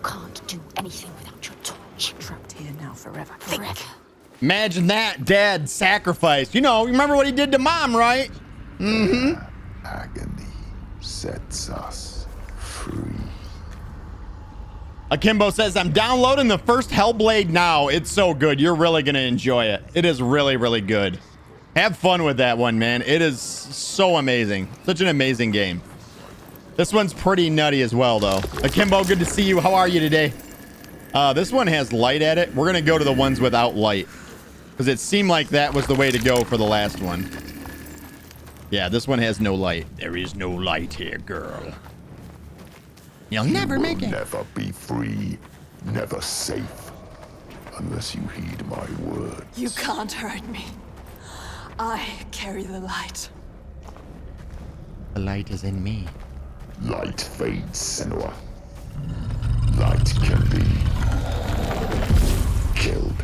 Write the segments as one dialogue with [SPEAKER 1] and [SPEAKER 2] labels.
[SPEAKER 1] can't do anything without your torch.
[SPEAKER 2] Trapped here now forever.
[SPEAKER 1] Think.
[SPEAKER 3] Imagine that, Dad sacrifice. You know, remember what he did to Mom, right? Mm-hmm.
[SPEAKER 4] Agony sets us free.
[SPEAKER 3] Akimbo says, I'm downloading the first Hellblade now. It's so good. You're really going to enjoy it. It is really, really good. Have fun with that one, man. It is so amazing. Such an amazing game. This one's pretty nutty as well, though. Akimbo, good to see you. How are you today? This one has light at it. We're going to go to the ones without light, because it seemed like that was the way to go for the last one. Yeah, this one has no light. There is no light here, girl. You'll never make it.
[SPEAKER 4] Never be free, never safe, unless you heed my words.
[SPEAKER 2] You can't hurt me. I carry the light.
[SPEAKER 3] The light is in me.
[SPEAKER 4] Light fades, Senua. Light can be killed.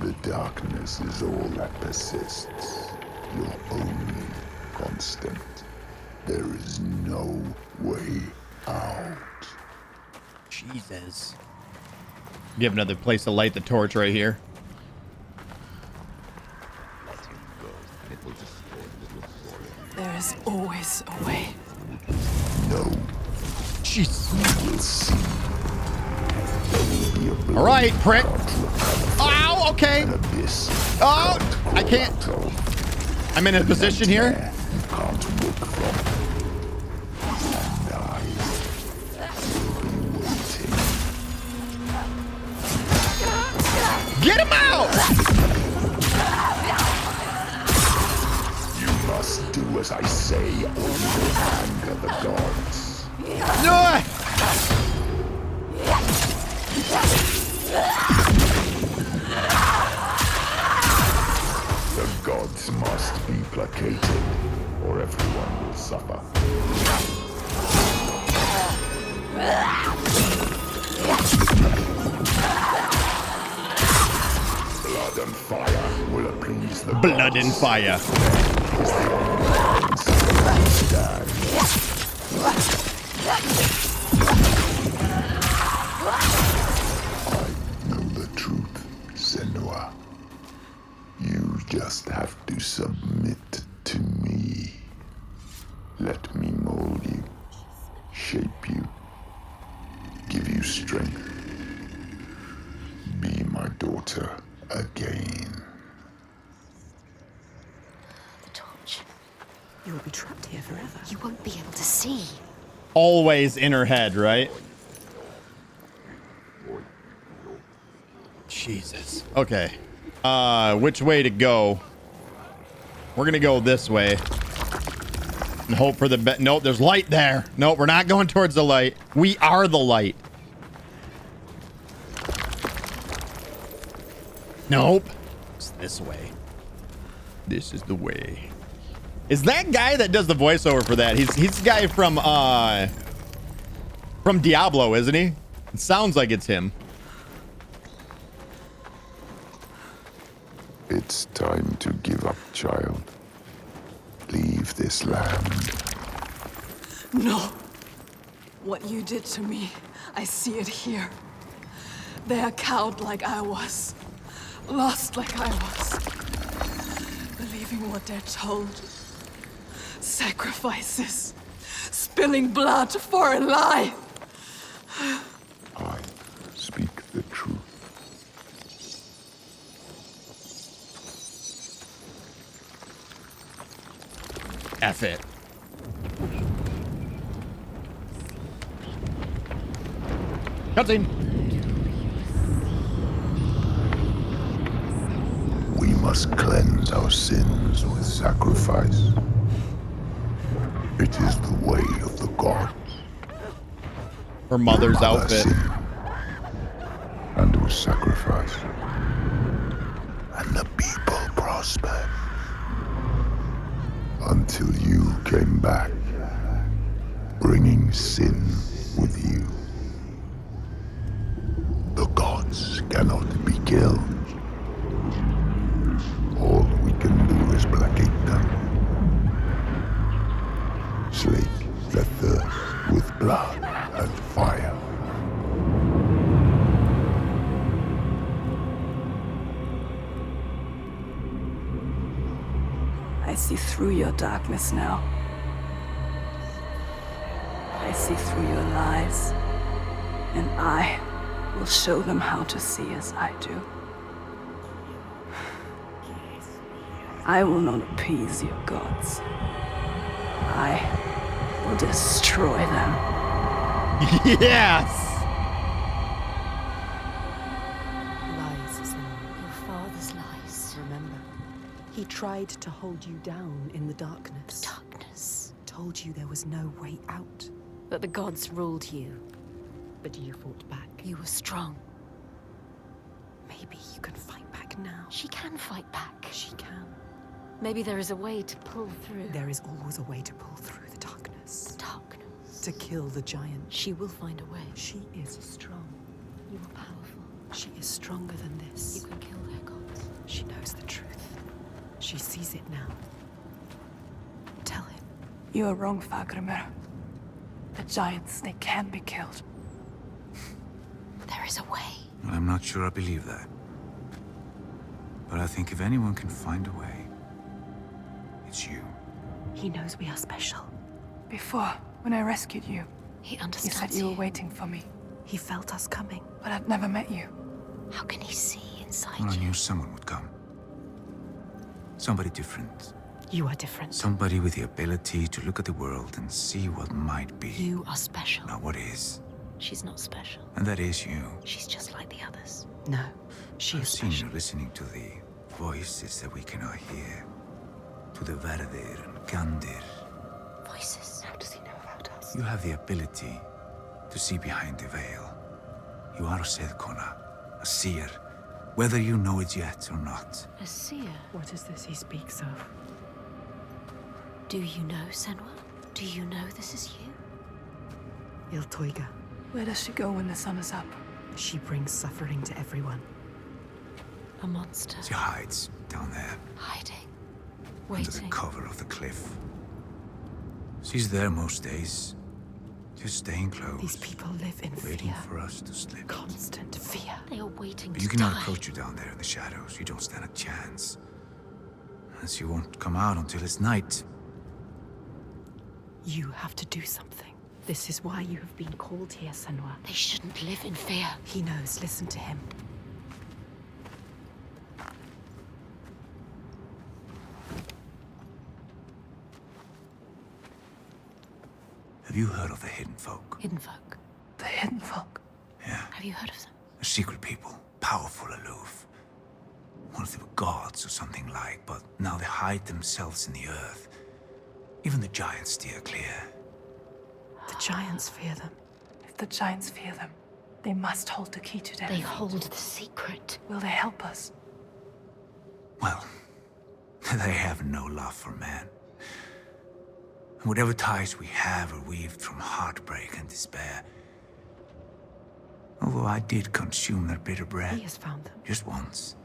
[SPEAKER 4] The darkness is all that persists. Your only constant. There is no way out.
[SPEAKER 3] Jesus. Give another place to light the torch right here.
[SPEAKER 2] There is always a way.
[SPEAKER 4] No.
[SPEAKER 3] Jesus.
[SPEAKER 4] You will see. There will be a
[SPEAKER 3] All right, prick.
[SPEAKER 4] blood
[SPEAKER 3] Ow, okay.
[SPEAKER 4] an abyss.
[SPEAKER 3] Oh, I can't. I'm in a position here.
[SPEAKER 4] You can't look from. And I will be waiting.
[SPEAKER 3] Get him out!
[SPEAKER 4] You must do as I say, or you will anger the gods.
[SPEAKER 3] No!
[SPEAKER 4] The gods must be placated, or everyone will suffer. Blood and fire will appease the
[SPEAKER 3] Blood
[SPEAKER 4] gods.
[SPEAKER 3] and fire.
[SPEAKER 4] Stand. I know the truth, Senua. You just have to submit to me. Let me mold you, shape you, give you strength. Be my daughter again.
[SPEAKER 1] The torch.
[SPEAKER 2] You will be trapped here forever.
[SPEAKER 1] You won't be able to see.
[SPEAKER 3] Always in her head, right? Jesus. Okay. Which way to go? We're gonna go this way and hope for the best. Nope, there's light there. Nope, we're not going towards the light. We are the light. Nope. It's this way. This is the way. Is that guy that does the voiceover for that? He's the guy from Diablo, isn't he? It sounds like it's him.
[SPEAKER 4] It's time to give up, child. Leave this land.
[SPEAKER 2] No. What you did to me, I see it here. They are cowed like I was. Lost like I was. Believing what they're told. Sacrifices. Spilling blood for a lie.
[SPEAKER 4] I speak the truth.
[SPEAKER 3] F it. Cutscene.
[SPEAKER 4] We must cleanse our sins with sacrifice. It is the way of the gods.
[SPEAKER 3] Her mother's
[SPEAKER 4] Mother
[SPEAKER 3] outfit.
[SPEAKER 4] sinned and was sacrificed. And the people prospered. Until you came back, bringing sin with you. The gods cannot be killed. All we can do is placate them. Slake their thirst with blood and fire.
[SPEAKER 2] see through your darkness now. I see through your lies. And I will show them how to see as I do. I will not appease your gods. I will destroy them.
[SPEAKER 3] Yes!
[SPEAKER 5] Lies, Senua.
[SPEAKER 1] Your father's lies.
[SPEAKER 5] Remember, he tried to hold you down in the darkness.
[SPEAKER 1] Darkness.
[SPEAKER 5] Told you there was no way out.
[SPEAKER 1] But the gods ruled you.
[SPEAKER 5] But you fought back.
[SPEAKER 1] You were strong.
[SPEAKER 5] Maybe you can fight back now.
[SPEAKER 1] She can fight back.
[SPEAKER 5] She can.
[SPEAKER 1] Maybe there is a way to pull through.
[SPEAKER 5] There is always a way to pull through the darkness.
[SPEAKER 1] Darkness.
[SPEAKER 5] To kill the giant.
[SPEAKER 1] She will find a way.
[SPEAKER 5] She is strong.
[SPEAKER 1] You are powerful.
[SPEAKER 5] She is stronger than this.
[SPEAKER 1] You can kill their gods.
[SPEAKER 5] She knows the truth. She sees it now. Tell him.
[SPEAKER 2] You are wrong, Fagrimur. The giants, they can be killed.
[SPEAKER 1] There is a way.
[SPEAKER 6] I'm not sure I believe that. But I think if anyone can find a way, it's you.
[SPEAKER 5] He knows we are special.
[SPEAKER 2] Before, when I rescued you,
[SPEAKER 1] He
[SPEAKER 2] you
[SPEAKER 1] understands
[SPEAKER 2] said you were waiting for me.
[SPEAKER 5] He felt us coming.
[SPEAKER 2] But I'd never met you.
[SPEAKER 1] How can he see inside
[SPEAKER 6] Well, I
[SPEAKER 1] you?
[SPEAKER 6] knew someone would come. Somebody different.
[SPEAKER 5] You are different.
[SPEAKER 6] Somebody with the ability to look at the world and see what might be,
[SPEAKER 1] You are special.
[SPEAKER 6] not what is.
[SPEAKER 1] She's not special.
[SPEAKER 6] And that is you.
[SPEAKER 1] She's just like the others.
[SPEAKER 5] No, she
[SPEAKER 6] I've
[SPEAKER 5] is
[SPEAKER 6] seen
[SPEAKER 5] special.
[SPEAKER 6] you listening to the voices that we cannot hear. To the Verdir and Gandir.
[SPEAKER 1] Voices.
[SPEAKER 5] How does he know about us?
[SPEAKER 6] You have the ability to see behind the veil. You are a Sedkona, a seer, whether you know it yet or not.
[SPEAKER 1] A seer.
[SPEAKER 5] What is this he speaks of?
[SPEAKER 1] Do you know, Senua? Do you know this is you?
[SPEAKER 5] Iltoiga.
[SPEAKER 2] Where does she go when the sun is up?
[SPEAKER 5] She brings suffering to everyone.
[SPEAKER 1] A monster.
[SPEAKER 6] She hides down there,
[SPEAKER 1] Hiding.
[SPEAKER 6] under the
[SPEAKER 1] Waiting.
[SPEAKER 6] cover of the cliff. She's there most days, just staying close,
[SPEAKER 5] These people live in
[SPEAKER 6] waiting
[SPEAKER 5] fear.
[SPEAKER 6] for us to slip.
[SPEAKER 5] Constant fear.
[SPEAKER 1] They are waiting
[SPEAKER 6] But
[SPEAKER 1] to
[SPEAKER 6] you cannot
[SPEAKER 1] die.
[SPEAKER 6] approach her down there in the shadows. You don't stand a chance. And she won't come out until it's night.
[SPEAKER 5] You have to do something. This is why you have been called here, Senua.
[SPEAKER 1] They shouldn't live in fear.
[SPEAKER 5] He knows. Listen to him.
[SPEAKER 6] Have you heard of the Hidden Folk?
[SPEAKER 1] Hidden folk.
[SPEAKER 2] The hidden folk.
[SPEAKER 6] Yeah,
[SPEAKER 1] Have you heard of them?
[SPEAKER 6] a secret people, powerful, aloof. What if they were gods or something like, but now they hide themselves in the earth. Even the giants steer clear.
[SPEAKER 5] The giants fear them.
[SPEAKER 2] If the giants fear them, they must hold the key to their
[SPEAKER 1] They
[SPEAKER 2] fate.
[SPEAKER 1] hold the secret.
[SPEAKER 2] Will they help us?
[SPEAKER 6] Well, they have no love for man. And whatever ties we have are weaved from heartbreak and despair. Although I did consume their bitter bread.
[SPEAKER 5] He has found them.
[SPEAKER 6] Just once.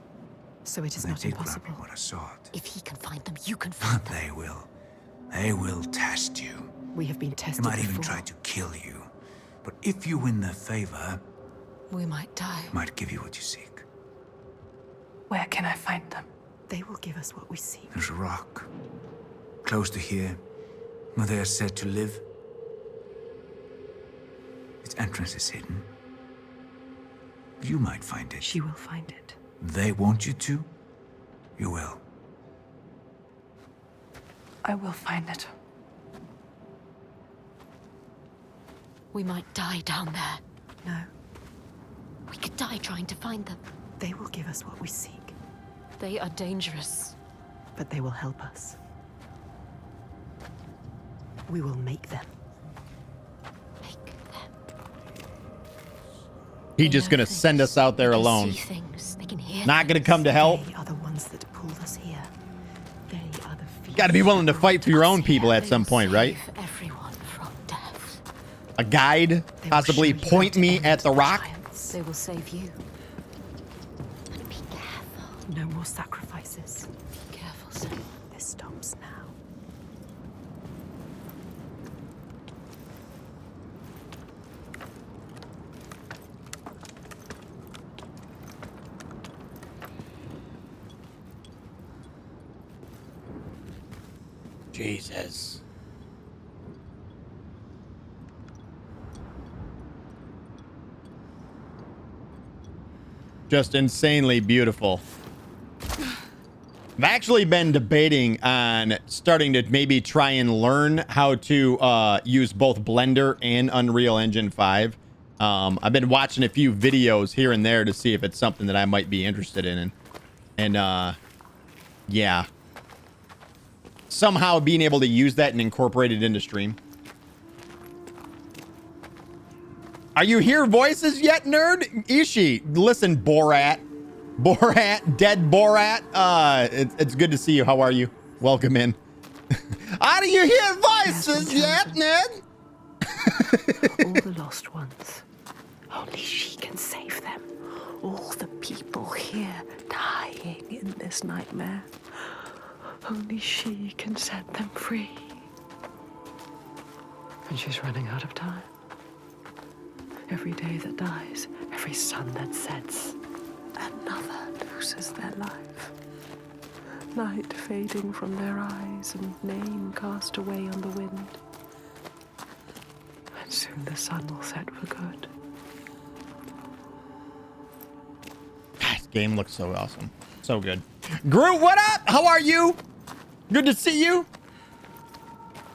[SPEAKER 5] So it is
[SPEAKER 6] And
[SPEAKER 5] not
[SPEAKER 6] they did grant
[SPEAKER 5] impossible.
[SPEAKER 6] me what I sought.
[SPEAKER 1] If he can find them, you can find them.
[SPEAKER 6] They will. They will test you.
[SPEAKER 5] We have been
[SPEAKER 6] They
[SPEAKER 5] tested
[SPEAKER 6] might
[SPEAKER 5] before.
[SPEAKER 6] even try to kill you. But if you win their favor,
[SPEAKER 1] We might die.
[SPEAKER 6] they might give you what you seek.
[SPEAKER 2] Where can I find them?
[SPEAKER 5] They will give us what we seek.
[SPEAKER 6] There's a rock, close to here, where they are said to live. Its entrance is hidden. You might find it.
[SPEAKER 5] She will find it.
[SPEAKER 6] They want you to, you will.
[SPEAKER 2] I will find it.
[SPEAKER 1] We might die down there.
[SPEAKER 5] No,
[SPEAKER 1] We could die trying to find them.
[SPEAKER 5] they will give us what we seek.
[SPEAKER 1] They are dangerous.
[SPEAKER 5] But they will help us. We will make them.
[SPEAKER 1] Make them.
[SPEAKER 3] He
[SPEAKER 1] They
[SPEAKER 3] just
[SPEAKER 1] know
[SPEAKER 3] gonna
[SPEAKER 1] things.
[SPEAKER 3] send us out there
[SPEAKER 1] They can
[SPEAKER 3] alone.
[SPEAKER 1] See things. They can hear.
[SPEAKER 3] Not gonna
[SPEAKER 1] things.
[SPEAKER 3] come to help.
[SPEAKER 5] They are the ones that pulled us here. They are the few.
[SPEAKER 3] Gotta be willing to fight for your own people at
[SPEAKER 1] They
[SPEAKER 3] some
[SPEAKER 1] will
[SPEAKER 3] point, right?
[SPEAKER 1] save everyone from death.
[SPEAKER 3] A guide,
[SPEAKER 5] They will
[SPEAKER 3] possibly
[SPEAKER 5] show you how
[SPEAKER 3] point
[SPEAKER 5] to
[SPEAKER 3] me
[SPEAKER 5] end
[SPEAKER 3] at the rock.
[SPEAKER 5] giants.
[SPEAKER 1] They will save you. But be careful.
[SPEAKER 5] No more sacrifices.
[SPEAKER 1] Be careful, Senua.
[SPEAKER 5] This stops now.
[SPEAKER 3] Jesus. Just insanely beautiful. I've actually been debating on starting to maybe try and learn how to use both Blender and Unreal Engine 5. I've been watching a few videos here and there to see if it's something that I might be interested in. And yeah. Somehow being able to use that and incorporate it into stream. Are you hear voices yet, nerd? Ishi, listen, Borat. Borat, dead Borat. It's good to see you. How are you? Welcome in. Are you hear voices yet, Ned?
[SPEAKER 5] All the lost ones. Only she can save them. All the people here dying in this nightmare. Only she can set them free. And she's running out of time. Every day that dies, every sun that sets, another loses their life. Light fading from their eyes and name cast away on the wind. And soon the sun will set for good.
[SPEAKER 3] This game looks so awesome. So good. Groot, what up? How are you? Good to see you.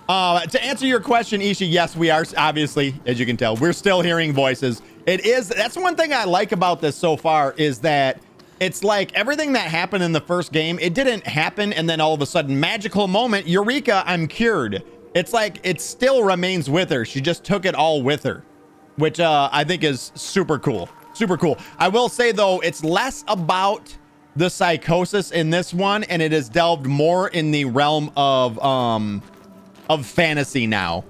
[SPEAKER 3] To answer your question, Ishi, yes, we are, obviously, as you can tell, we're still hearing voices. That's one thing I like about this so far, is that it's like everything that happened in the first game, it didn't happen and then all of a sudden, magical moment, Eureka, I'm cured. It's like it still remains with her. She just took it all with her, which I think is super cool. Super cool. I will say, though, it's less about the psychosis in this one, and it is delved more in the realm of fantasy now.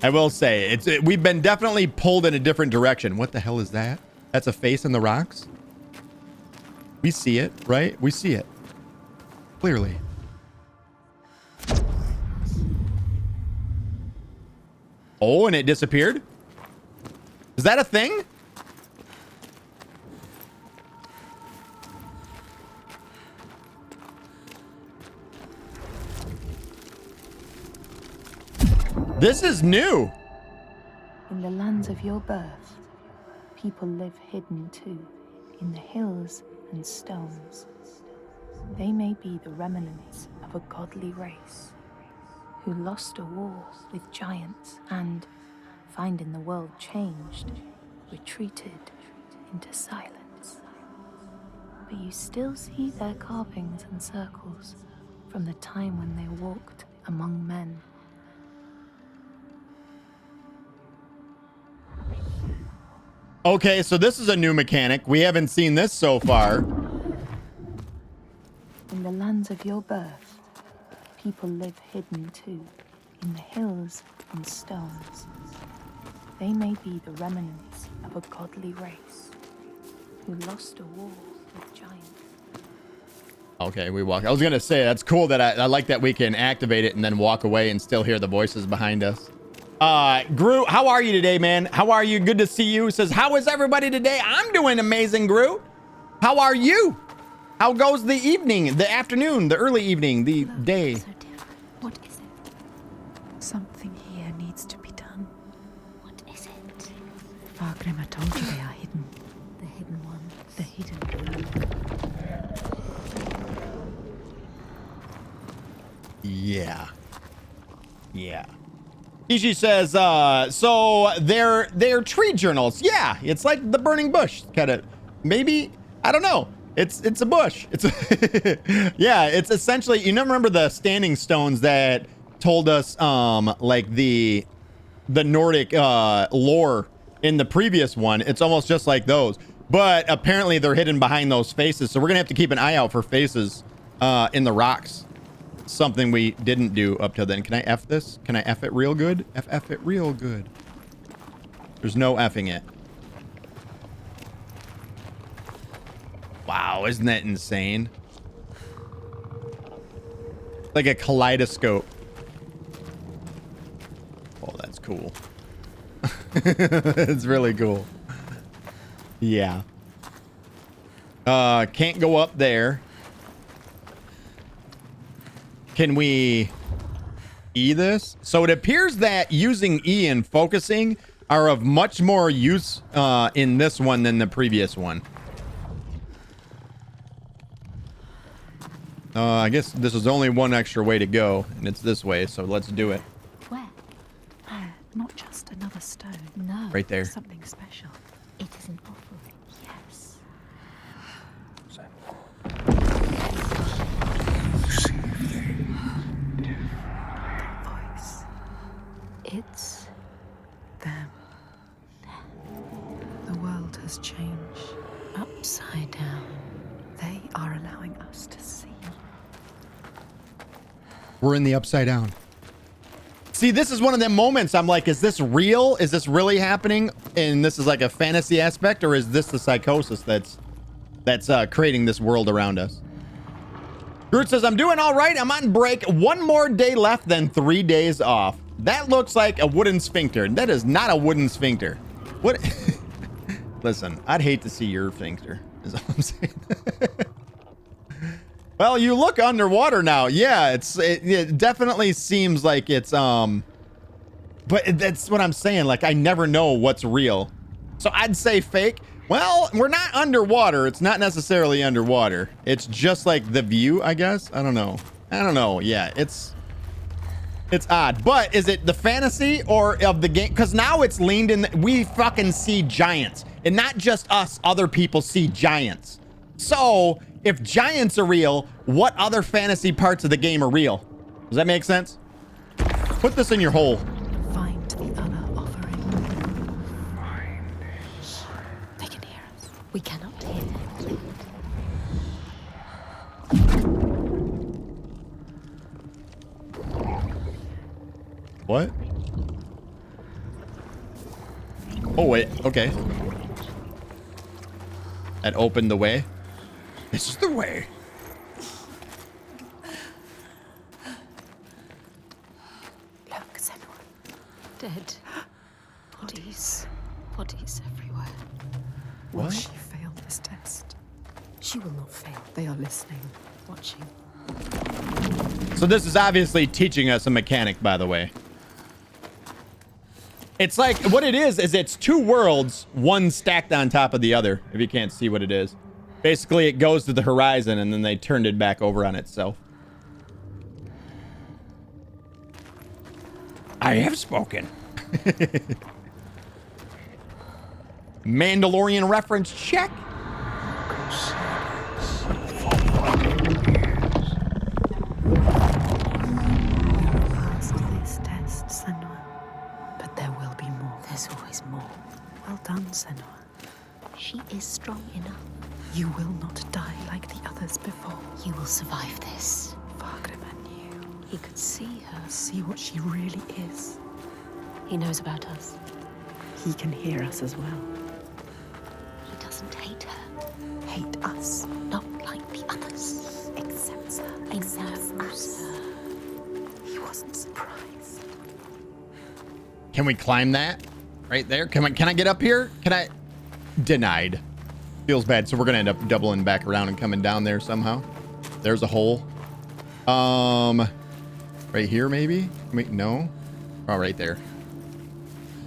[SPEAKER 3] I will say we've been definitely pulled in a different direction. What the hell is that? That's a face in the rocks. We see it, right? We see it clearly. Oh, and it disappeared. Is that a thing? This is new.
[SPEAKER 7] In the lands of your birth, people live hidden too, in the hills and stones. They may be the remnants of a godly race who lost a war with giants and, finding the world changed, retreated into silence. But you still see their carvings and circles from the time when they walked among men.
[SPEAKER 3] Okay, so this is a new mechanic. We haven't seen this so far.
[SPEAKER 7] In the lands of your birth, people live hidden too, in the hills and stones. They may be the remnants of a godly race who lost a war with giants.
[SPEAKER 3] Okay, we walk. I was gonna say, that's cool that I like that we can activate it and then walk away and still hear the voices behind us. Groot, how are you today, man? How are you? Good to see you. Says, how is everybody today? I'm doing amazing, Groot. How are you? How goes the evening, the afternoon, the early evening, the day?
[SPEAKER 1] So dear, what is it?
[SPEAKER 5] Something here needs to be done.
[SPEAKER 1] What is it?
[SPEAKER 5] Fargrim, I told you they are hidden.
[SPEAKER 1] The hidden ones.
[SPEAKER 5] The hidden.
[SPEAKER 3] Yeah. Yeah. Ishi says, so they're tree journals. Yeah, it's like the burning bush. Kind of, maybe, I don't know. It's a bush. It's yeah, it's essentially, you remember the standing stones that told us like the Nordic lore in the previous one. It's almost just like those, but apparently they're hidden behind those faces. So we're gonna have to keep an eye out for faces in the rocks. Something we didn't do up till then. Can I F this? Can I F it real good? F it real good. There's no Fing it. Wow, isn't that insane? Like a kaleidoscope. Oh, that's cool. It's really cool. Yeah. Can't go up there. Can we E this. So it appears that using E and focusing are of much more use in this one than the previous one. I guess this is only one extra way to go, and it's this way, so let's do it.
[SPEAKER 1] Where?
[SPEAKER 7] Not just another stone.
[SPEAKER 1] No.
[SPEAKER 3] Right there.
[SPEAKER 7] Something special.
[SPEAKER 1] It is an offering. Yes.
[SPEAKER 7] Voice. It's them. The world has changed.
[SPEAKER 1] Upside down.
[SPEAKER 7] They are allowing us to see.
[SPEAKER 3] We're in the upside down. See, this is one of them moments I'm like, is this real? Is this really happening? And this is like a fantasy aspect, or is this the psychosis that's creating this world around us? Groot says, I'm doing all right. I'm on break. One more day left, then 3 days off. That looks like a wooden sphincter. That is not a wooden sphincter. What? Listen, I'd hate to see your sphincter, is all I'm saying. Well, you look underwater now. Yeah, it definitely seems like it's but that's what I'm saying. Like, I never know what's real. So I'd say fake. Well, we're not underwater. It's not necessarily underwater. It's just like the view, I guess. I don't know. Yeah, it's odd. But is it the fantasy or of the game? Because now it's leaned in. We fucking see giants, and not just us. Other people see giants. So if giants are real, what other fantasy parts of the game are real? Does that make sense? Put this in your hole.
[SPEAKER 7] Find the other offering.
[SPEAKER 1] They can hear us. We cannot hear them.
[SPEAKER 3] What? Oh, wait. Okay. That opened the way. This is the way.
[SPEAKER 1] Look, Senua. Dead. Bodies. Bodies everywhere.
[SPEAKER 7] Will she fail this test?
[SPEAKER 1] She will not fail.
[SPEAKER 7] They are listening,
[SPEAKER 1] Watching.
[SPEAKER 3] So this is obviously teaching us a mechanic, by the way. It's like, what it is it's two worlds, one stacked on top of the other, if you can't see what it is. Basically, it goes to the horizon, and then they turned it back over on itself. I have spoken. Mandalorian reference check.
[SPEAKER 7] Passed this test, Senua. But there will be more.
[SPEAKER 1] There's always more.
[SPEAKER 7] Well done, Senua.
[SPEAKER 1] She is strong enough.
[SPEAKER 7] You will not die like the others before.
[SPEAKER 1] You will survive this.
[SPEAKER 7] Fargrim knew.
[SPEAKER 1] He could see her.
[SPEAKER 7] See what she really is.
[SPEAKER 1] He knows about us.
[SPEAKER 7] He can hear us as well.
[SPEAKER 1] He doesn't hate her.
[SPEAKER 7] Hate us.
[SPEAKER 1] Not like the others.
[SPEAKER 7] Accepts her.
[SPEAKER 1] He knows her.
[SPEAKER 7] He wasn't surprised.
[SPEAKER 3] Can we climb that? Right there? Can I get up here? Can I? Denied. Feels bad, so we're gonna end up doubling back around and coming down there somehow. There's a hole. Right here maybe? Wait, no. Oh, right there.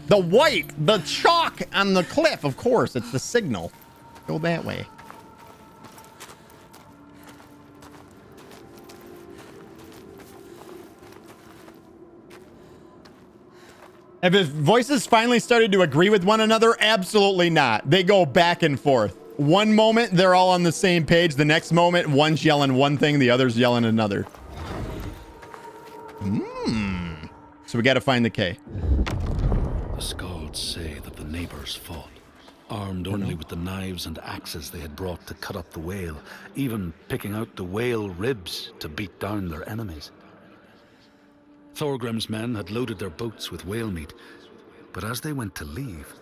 [SPEAKER 3] The chalk on the cliff, of course. It's the signal. Go that way. Have his voices finally started to agree with one another? Absolutely not. They go back and forth. One moment, they're all on the same page. The next moment, one's yelling one thing, the other's yelling another. So we got to find the K.
[SPEAKER 8] The Skalds say that the neighbors fought, armed only with the knives and axes they had brought to cut up the whale, even picking out the whale ribs to beat down their enemies. Thorgrim's men had loaded their boats with whale meat, but as they went to leave,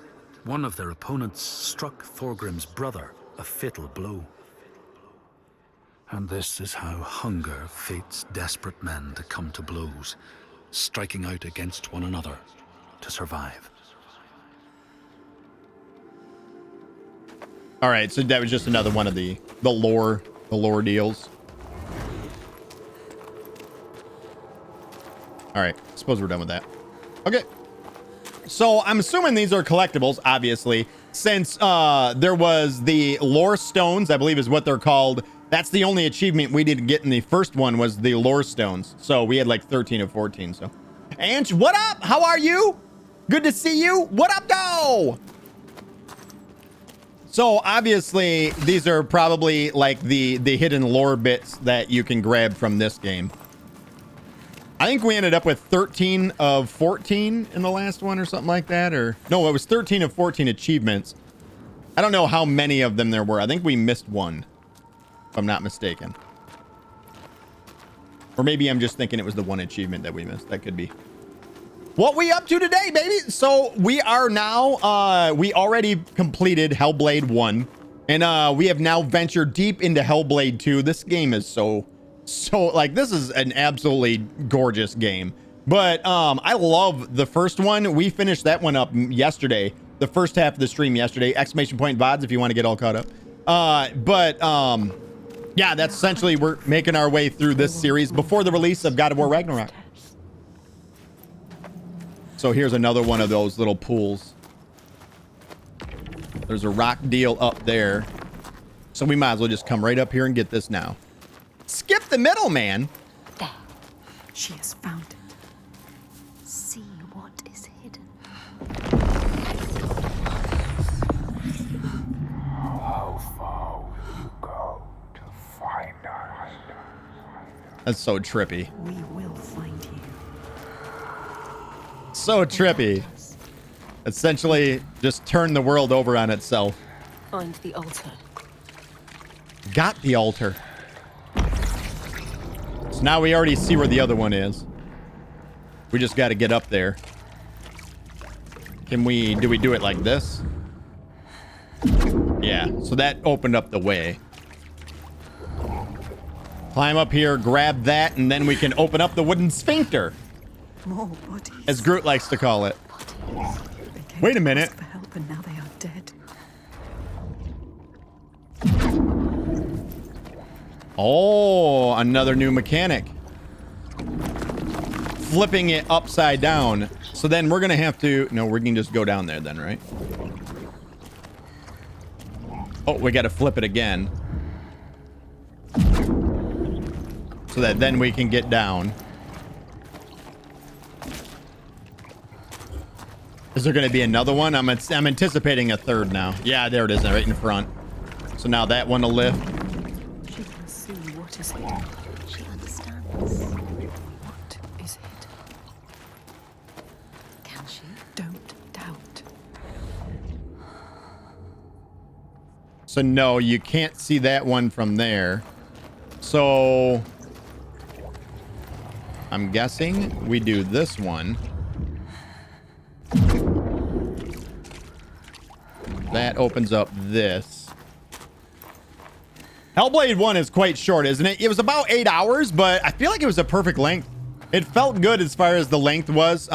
[SPEAKER 8] one of their opponents struck Thorgrim's brother a fatal blow. And this is how hunger fates desperate men to come to blows, striking out against one another to survive.
[SPEAKER 3] All right, so that was just another one of the lore deals. All right, suppose we're done with that. Okay. So I'm assuming these are collectibles, obviously, since there was the lore stones, I believe is what they're called. That's the only achievement we didn't get in the first one was the lore stones. So we had like 13 of 14. So, Ange, what up? How are you? Good to see you. What up, though? So obviously these are probably like the hidden lore bits that you can grab from this game. I think we ended up with 13 of 14 in the last one or something like that. Or no, it was 13 of 14 achievements. I don't know how many of them there were. I think we missed one, if I'm not mistaken. Or maybe I'm just thinking it was the one achievement that we missed. That could be. What we up to today, baby? So we are now, we already completed Hellblade 1. And we have now ventured deep into Hellblade 2. This game is so like, this is an absolutely gorgeous game. But I love the first one. We finished that one up yesterday. The first half of the stream yesterday. Exclamation point VODs if you want to get all caught up. Yeah, that's essentially, we're making our way through this series before the release of God of War Ragnarok. So here's another one of those little pools. There's a rock deal up there. So we might as well just come right up here and get this now. Skip the middle, man.
[SPEAKER 1] There. She has found it. See what is hidden.
[SPEAKER 4] How far will you go to find us?
[SPEAKER 3] That's so trippy.
[SPEAKER 1] We will find you.
[SPEAKER 3] So trippy. Essentially, just turn the world over on itself.
[SPEAKER 1] Find the altar.
[SPEAKER 3] Got the altar. So now we already see where the other one is. We just got to get up there. Do we do it like this? Yeah, so that opened up the way. Climb up here, grab that, and then we can open up the wooden sphincter.
[SPEAKER 2] More bodies.
[SPEAKER 3] As Groot likes to call it.
[SPEAKER 2] They came
[SPEAKER 3] Wait a
[SPEAKER 2] to
[SPEAKER 3] minute.
[SPEAKER 2] ask for help and now they are dead.
[SPEAKER 3] Oh, another new mechanic. Flipping it upside down. So then we're going to have to... No, we can just go down there then, right? Oh, we got to flip it again. So that then we can get down. Is there going to be another one? I'm anticipating a third now. Yeah, there it is, right in front. So now that one will lift.
[SPEAKER 2] She can see what is hidden.
[SPEAKER 1] She understands.
[SPEAKER 2] What is hidden?
[SPEAKER 1] Can she?
[SPEAKER 2] Don't doubt.
[SPEAKER 3] So no, you can't see that one from there. So I'm guessing we do this one. That opens up this. Hellblade 1 is quite short, isn't it? It was about 8 hours, but I feel like it was a perfect length. It felt good as far as the length was.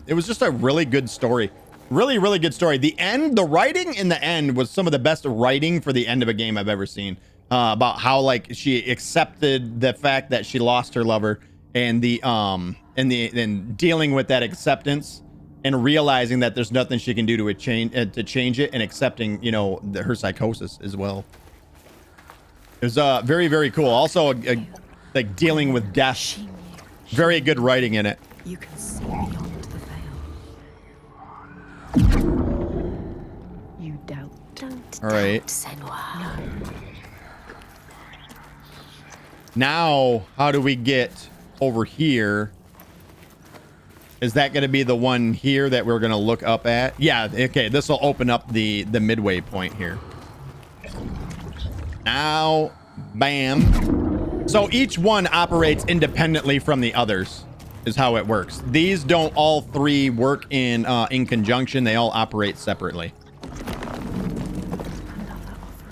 [SPEAKER 3] It was just a really good story. Really, really good story. The end, the writing in the end was some of the best writing for the end of a game I've ever seen. About how like she accepted the fact that she lost her lover and and dealing with that acceptance and realizing that there's nothing she can do to change it and accepting, you know, her psychosis as well. It was very, very cool. Also, like dealing with death. Very good writing in it.
[SPEAKER 2] You can see beyond the veil. You doubt.
[SPEAKER 1] Don't
[SPEAKER 3] All right.
[SPEAKER 1] doubt, Senua.
[SPEAKER 3] Now, how do we get over here? Is that going to be the one here that we're going to look up at? Yeah, okay. This will open up the midway point here. Now, bam. So each one operates independently from the others, is how it works. These don't all three work in conjunction. They all operate separately.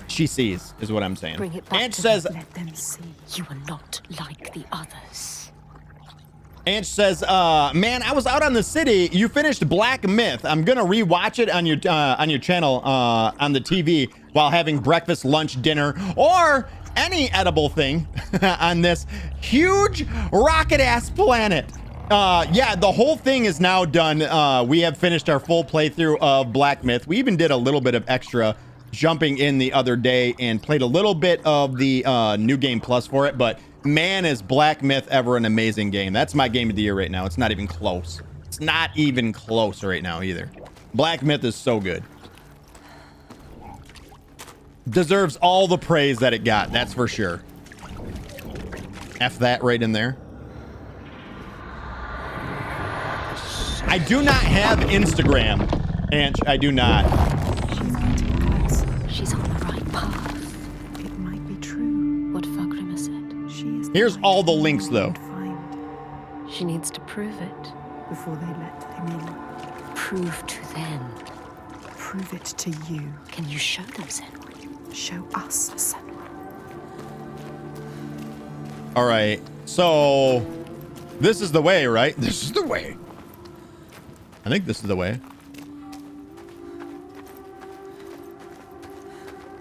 [SPEAKER 3] She sees, is what I'm saying.
[SPEAKER 1] Bring it back
[SPEAKER 3] Ange
[SPEAKER 1] to
[SPEAKER 3] says,
[SPEAKER 1] them. Let them see you are not like the others.
[SPEAKER 3] Ange says, man, I was out on the city. You finished Black Myth. I'm gonna rewatch it on your channel on the TV while having breakfast, lunch, dinner, or any edible thing on this huge rocket ass planet. Yeah, the whole thing is now done. We have finished our full playthrough of Black Myth. We even did a little bit of extra jumping in the other day and played a little bit of the New Game Plus for it. But man, is Black Myth ever an amazing game. That's my game of the year right now. It's not even close. It's not even close right now either. Black Myth is so good. Deserves all the praise that it got. That's for sure. F that right in there. I do not have Instagram, Anch. I do not.
[SPEAKER 1] She's getting close. She's on the right path.
[SPEAKER 7] It might be true.
[SPEAKER 1] What Fagrima said.
[SPEAKER 7] She is
[SPEAKER 3] Here's all the links, though.
[SPEAKER 7] find
[SPEAKER 1] She needs to prove it.
[SPEAKER 7] before they let them in.
[SPEAKER 1] Prove to them.
[SPEAKER 7] Prove it to you.
[SPEAKER 1] Can you show them, Senua?
[SPEAKER 7] Show us, Senua.
[SPEAKER 3] All right. So this is the way, right? This is the way. I think this is the way.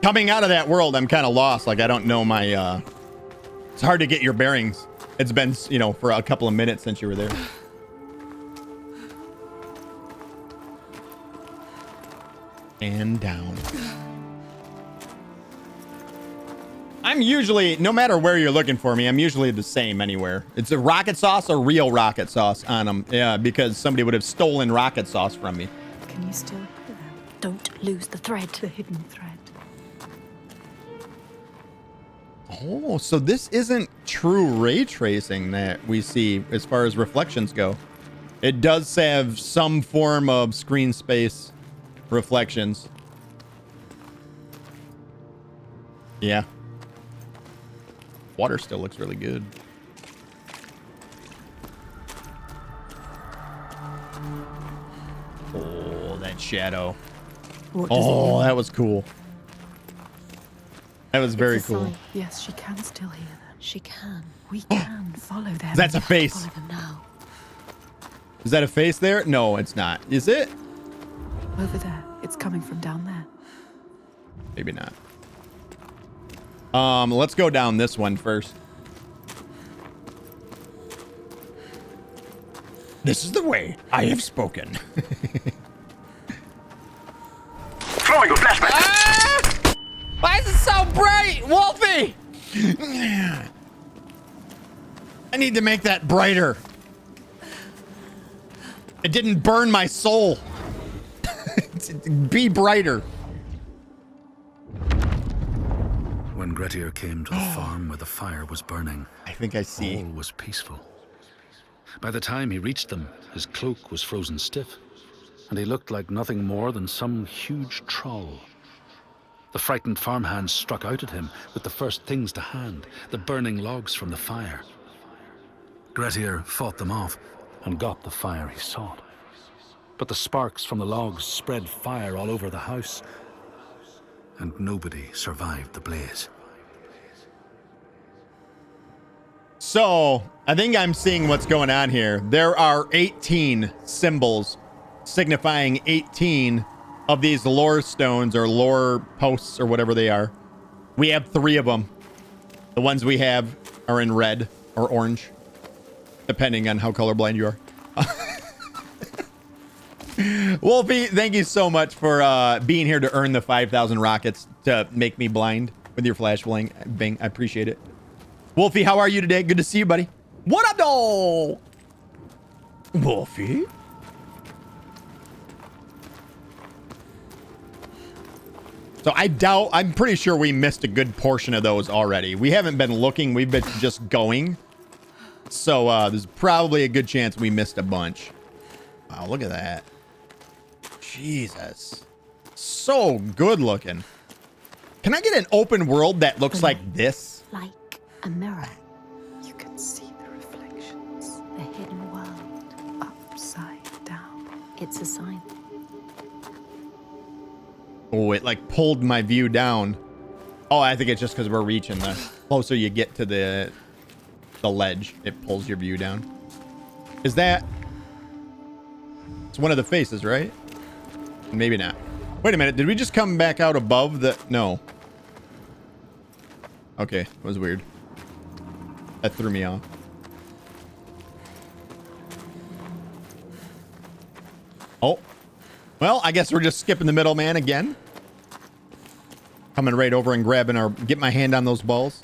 [SPEAKER 3] Coming out of that world, I'm kind of lost. Like, I don't know my, it's hard to get your bearings. It's been, you know, for a couple of minutes since you were there. And down. I'm usually, no matter where you're looking for me, I'm usually the same anywhere. It's a rocket sauce or real rocket sauce on them. Yeah, because somebody would have stolen rocket sauce from me.
[SPEAKER 7] Can you still hear them?
[SPEAKER 1] Don't lose the thread.
[SPEAKER 7] The hidden thread.
[SPEAKER 3] Oh, so this isn't true ray tracing that we see as far as reflections go. It does have some form of screen space reflections. Yeah. Water still looks really good. Oh, that shadow.
[SPEAKER 7] What does it
[SPEAKER 3] Oh,
[SPEAKER 7] mean?
[SPEAKER 3] that was cool. That was very
[SPEAKER 7] It's a
[SPEAKER 3] cool.
[SPEAKER 7] sign. Yes, she can still hear them.
[SPEAKER 1] She can.
[SPEAKER 7] We can follow them.
[SPEAKER 3] That's a face.
[SPEAKER 1] Follow them now.
[SPEAKER 3] Is that a face there? No, it's not. Is it?
[SPEAKER 7] Over there. It's coming from down there.
[SPEAKER 3] Maybe not. Let's go down this one first. This is the way. I have spoken.
[SPEAKER 9] Throwing a flashback.
[SPEAKER 3] Ah! Why is it so bright, Wolfie? I need to make that brighter. It didn't burn my soul. Be brighter.
[SPEAKER 8] When Grettir came to the farm where the fire was burning,
[SPEAKER 3] I think I see.
[SPEAKER 8] all was peaceful. By the time he reached them, his cloak was frozen stiff, and he looked like nothing more than some huge troll. The frightened farmhands struck out at him with the first things to hand, the burning logs from the fire. Grettir fought them off and got the fire he sought. But the sparks from the logs spread fire all over the house, and nobody survived the blaze.
[SPEAKER 3] So, I think I'm seeing what's going on here. There are 18 symbols signifying 18 of these lore stones or lore posts or whatever they are. We have 3 of them. The ones we have are in red or orange, depending on how colorblind you are. Wolfie, thank you so much for being here to earn the 5,000 rockets to make me blind with your flash bang. I appreciate it. Wolfie, how are you today? Good to see you, buddy. What up, dog? Wolfie? So I'm pretty sure we missed a good portion of those already. We haven't been looking. We've been just going. So there's probably a good chance we missed a bunch. Wow, look at that. Jesus. So good looking. Can I get an open world that looks like this?
[SPEAKER 1] Like a mirror.
[SPEAKER 7] You can see the reflections
[SPEAKER 1] The hidden world.
[SPEAKER 7] upside down.
[SPEAKER 1] It's a sign.
[SPEAKER 3] Oh, it like pulled my view down. Oh, I think it's just because we're reaching. The closer you get to the ledge, it pulls your view down. Is that... It's one of the faces, right? Maybe not. Wait a minute. Did we just come back out above the... No. Okay. It was weird. That threw me off. Oh. Well, I guess we're just skipping the middleman again. Coming right over and grabbing our... Get my hand on those balls.